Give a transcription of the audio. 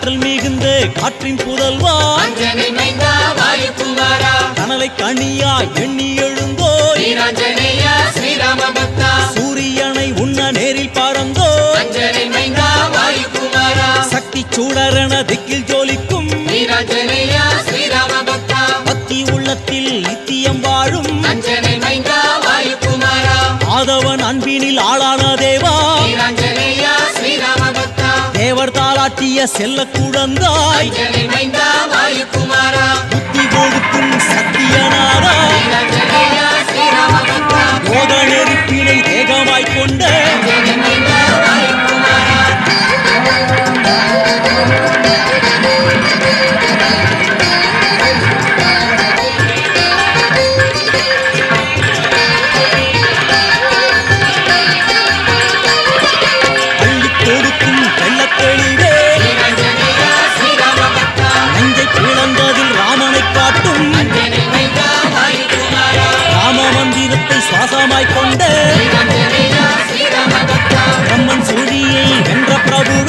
ஆற்றல் மிகுந்த காற்றின் புதல்வா கனலை கனியா எண்ணி எழுந்தோ சூரியனை உண்ண நேரில் பறந்தோ சக்தி சூடரண திக்கில் ஜோலிக்கும் பக்தி உள்ளத்தில் நித்தியம் வாழும் ஆதவன் அன்பினில் ஆளான தேவா தேவர் தாளாட்டிய செல்ல குழந்தாய் புத்தி கொடுக்கும் சத்தியனாரா போத நெருப்பினை தேகமாய் கொண்ட சுவாசமாய் கொண்ட